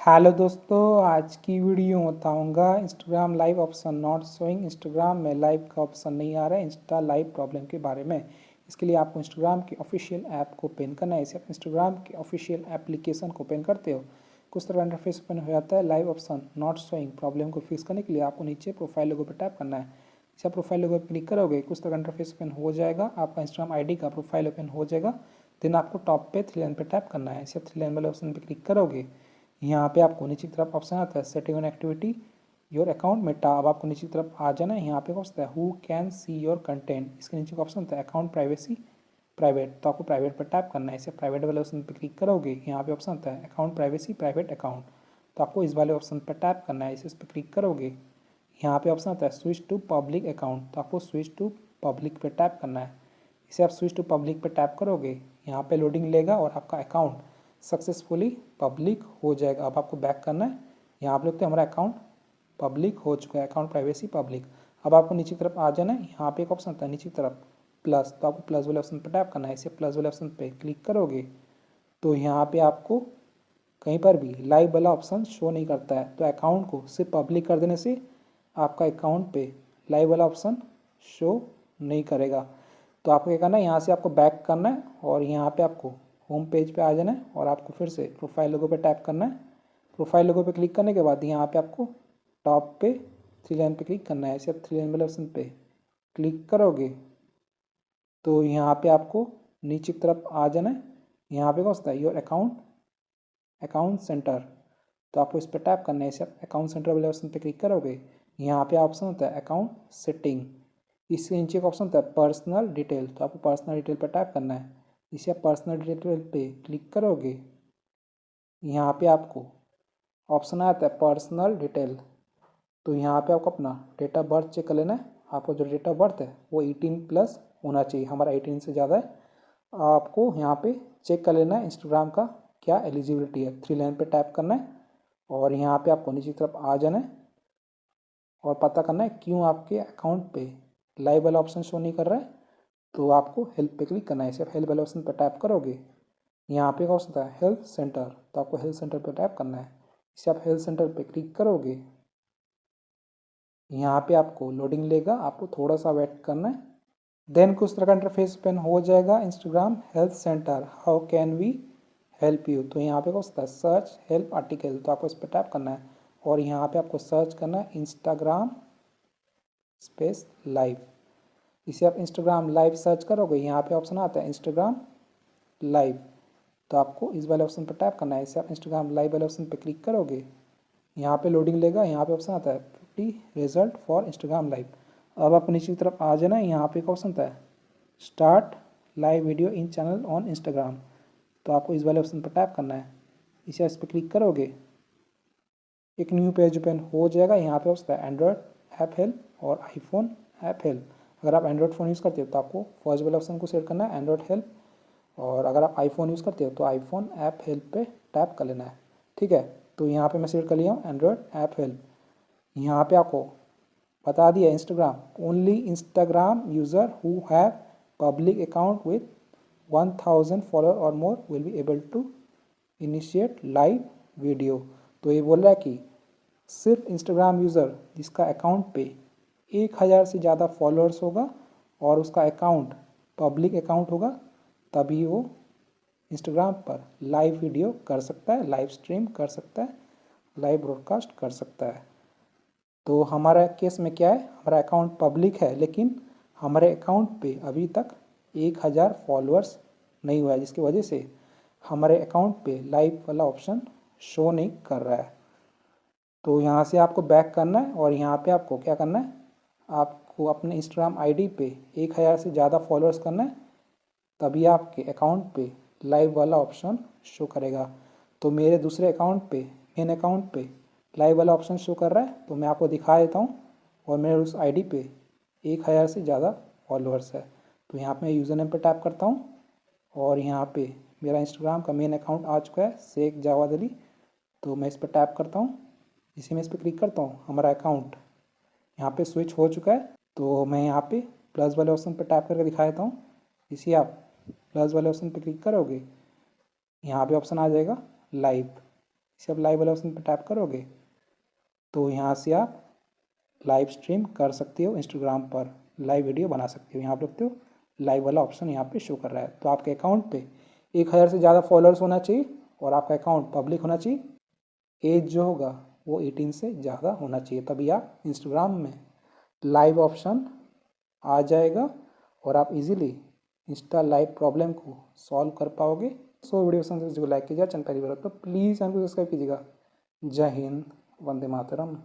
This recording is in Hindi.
हेलो दोस्तों, आज की वीडियो बताऊंगा Instagram live epsilon naught showing. Instagram में लाइव का ऑप्शन नहीं आ रहा है इंस्टा लाइव प्रॉब्लम के बारे में। इसके लिए आपको इंस्टाग्राम के ऑफिशियल ऐप को ओपन करना है। इसे आप इंस्टाग्राम के ऑफिशियल एप्लीकेशन को ओपन करते हो, कुछ तरह का इंटरफेस ओपन हो जाता है। Live epsilon naught showing problem को फिक्स करने के लिए आपको नीचे प्रोफाइल लोगो पर टैप करना है। इसे आप प्रोफाइल लोगो पर क्लिक करोगे, कुछ तरह का इंटरफेस ओपन हो जाएगा। आपका इंस्टाग्राम आईडी का प्रोफाइल ओपन हो जाएगा। देन आपको टॉप पे 3 लाइन पे टैप करना है। इसे 3 लाइन वाले ऑप्शन पे क्लिक करोगे, यहाँ पे आपको नीचे की तरफ ऑप्शन आता है setting and activity your account Meta. अब आपको नीचे की तरफ आ जाना है। यहाँ पे ऑप्शन है who can see your content. इसके नीचे का ऑप्शन होता है अकाउंट प्राइवेसी प्राइवेट, तो आपको प्राइवेट पर टैप करना है। इसे प्राइवेट वाले ऑप्शन पर क्लिक करोगे, यहाँ पे ऑप्शन आता है अकाउंट प्राइवेसी प्राइवेट अकाउंट, तो आपको इस वाले ऑप्शन पर टैप करना है। इस पर क्लिक करोगे, यहाँ पे ऑप्शन आता है स्विच टू पब्लिक अकाउंट, तो आपको स्विच टू पब्लिक पे टैप करना है। इसे आप स्विच टू पब्लिक पे टैप करोगे, यहाँ पे लोडिंग लेगा और आपका अकाउंट सक्सेसफुली पब्लिक हो जाएगा। अब आपको बैक करना है। यहाँ आप लिखते हैं हमारा अकाउंट पब्लिक हो चुका है, अकाउंट प्राइवेसी पब्लिक। अब आपको नीचे की तरफ आ जाना है। यहाँ पे एक ऑप्शन आता है नीचे की तरफ प्लस, तो आपको प्लस वाले ऑप्शन पर टैप करना है। इसे प्लस वाले ऑप्शन पे क्लिक करोगे तो यहाँ पे आपको कहीं पर भी लाइव वाला ऑप्शन शो नहीं करता है। तो अकाउंट को सिर्फ पब्लिक कर देने से आपका अकाउंट पे लाइव वाला ऑप्शन शो नहीं करेगा। तो आपको क्या करना है, यहाँ से आपको बैक करना है और यहाँ पे आपको होम पेज पे आ जाना है और आपको फिर से प्रोफाइल लोगो पे टैप करना है। प्रोफाइल लोगो पे क्लिक करने के बाद यहाँ पे आपको टॉप पे 3 लाइन पे क्लिक करना है। इसे आप 3 लाइन वाले ऑप्शन पे क्लिक करोगे तो यहाँ पे आपको नीचे की तरफ आ जाना है। यहाँ पे कौन सा है योर अकाउंट सेंटर, तो आपको इस पर टैप करना है। इसे आप अकाउंट सेंटर वाले ऑप्शन पे क्लिक करोगे, यहाँ पे ऑप्शन होता है अकाउंट सेटिंग। इसके नीचे का ऑप्शन होता है पर्सनल डिटेल, तो आपको पर्सनल डिटेल पर टैप करना है। इसे आप पर्सनल डिटेल पे क्लिक करोगे, यहाँ पे आपको ऑप्शन आता है पर्सनल डिटेल, तो यहाँ पे आपको अपना डेट ऑफ बर्थ चेक कर लेना है। आपका जो डेट ऑफ बर्थ है वो 18+ होना चाहिए, हमारा 18 से ज़्यादा है। आपको यहाँ पे चेक कर लेना है इंस्टाग्राम का क्या एलिजिबिलिटी है। 3 लाइन पे टैप करना है और यहाँ पे आपको नीचे की तरफ आ जाना है और पता करना है क्यों आपके अकाउंट पे लाइव वाला ऑप्शन शो नहीं कर रहा है। तो आपको हेल्प पे क्लिक करना है। सिर्फ हेल्प वाले ऑप्शन पर टैप करोगे, यहाँ पे ऑप्शन होता है हेल्थ सेंटर, तो आपको हेल्थ सेंटर पर टैप करना है। इसे आप हेल्थ सेंटर पे क्लिक करोगे, यहाँ पे आपको लोडिंग लेगा, आपको थोड़ा सा वेट करना है। देन कुछ तरह का इंटरफेस ओपन हो जाएगा Instagram health centre how can we help you, तो यहाँ पे होता है सर्च हेल्प आर्टिकल, तो आपको इस पर टैप करना है और यहाँ पे आपको सर्च करना है इंस्टाग्राम स्पेस लाइव। इसे आप इंस्टाग्राम लाइव सर्च करोगे, यहाँ पे ऑप्शन आता है इंस्टाग्राम लाइव, तो आपको इस वाले ऑप्शन पर टैप करना है। इसे आप इंस्टाग्राम लाइव वाले ऑप्शन पर क्लिक करोगे, यहाँ पे लोडिंग लेगा। यहाँ पे ऑप्शन आता है 50 रिजल्ट फॉर इंस्टाग्राम लाइव। अब आप नीचे की तरफ आ जाना है। यहाँ पे एक ऑप्शन आता है start live video in channel on Instagram, तो आपको इस वाले ऑप्शन पर टैप करना है। इसे इस पर क्लिक करोगे, एक न्यू पेज ओपन हो जाएगा। यहाँ पे होता है एंड्रॉयड ऐप हेल्प और आईफोन ऐप हेल्प। अगर आप एंड्रॉयड फ़ोन यूज़ करते हो तो आपको फर्स्ट वाले ऑप्शन को सेलेक्ट करना है एंड्रॉयड हेल्प, और अगर आप आईफोन यूज़ करते हो तो आईफोन ऐप हेल्प पे टैप कर लेना है। ठीक है, तो यहाँ पे मैं सेलेक्ट कर लिया हूँ एंड्रॉयड ऐप हेल्प। यहाँ पे आपको बता दिया Instagram only Instagram user who have public account with 1000 follower और more will be able to initiate live video. तो ये बोल रहा है कि सिर्फ इंस्टाग्राम यूज़र जिसका अकाउंट पे 1000 से ज़्यादा फॉलोअर्स होगा और उसका अकाउंट पब्लिक अकाउंट होगा, तभी वो इंस्टाग्राम पर लाइव वीडियो कर सकता है, लाइव स्ट्रीम कर सकता है, लाइव ब्रॉडकास्ट कर सकता है। तो हमारा केस में क्या है, हमारा अकाउंट पब्लिक है लेकिन हमारे अकाउंट पे अभी तक 1000 फॉलोअर्स नहीं हुआ है, जिसकी वजह से हमारे अकाउंट पे लाइव वाला ऑप्शन शो नहीं कर रहा है। तो यहाँ से आपको बैक करना है और यहाँ पे आपको क्या करना है, आपको अपने इंस्टाग्राम आईडी पे 1000 से ज़्यादा फॉलोअर्स करना है, तभी आपके अकाउंट पे लाइव वाला ऑप्शन शो करेगा। तो मेरे दूसरे अकाउंट पे, मेन अकाउंट पे लाइव वाला ऑप्शन शो कर रहा है, तो मैं आपको दिखा देता हूँ। और मेरे उस आईडी पे 1000 से ज़्यादा फॉलोअर्स है। तो यहाँ पे मैं यूज़र नेम पर टैप करता हूँ और यहाँ पे मेरा इंस्टाग्राम का मेन अकाउंट आ चुका है शेख जावाद अली, तो मैं इस पर टैप करता हूँ। इसी में इस पर क्लिक करता हूँ, हमारा अकाउंट यहाँ पे स्विच हो चुका है। तो मैं यहाँ पे प्लस वाले ऑप्शन पर टैप करके दिखा देता हूँ। इसी आप प्लस वाले ऑप्शन पर क्लिक करोगे, यहाँ पे ऑप्शन आ जाएगा लाइव, इसे आप लाइव वाला ऑप्शन पर टैप करोगे तो यहाँ से आप लाइव स्ट्रीम कर सकते हो, इंस्टाग्राम पर लाइव वीडियो बना सकते हो। यहाँ पर देखते हो लाइव वाला ऑप्शन यहाँ पे शो कर रहा है। तो आपके अकाउंट पे 1000 से ज़्यादा फॉलोअर्स होना चाहिए और आपका अकाउंट पब्लिक होना चाहिए। एज जो होगा वो 18 से ज़्यादा होना चाहिए, तभी आप इंस्टाग्राम में लाइव ऑप्शन आ जाएगा और आप इजीली इंस्टा लाइव प्रॉब्लम को सॉल्व कर पाओगे। वीडियो पसंद लाइक कीजिएगा, चैनल पहली बार तो प्लीज़ चैनल को सब्सक्राइब कीजिएगा। जय हिंद, वंदे मातरम।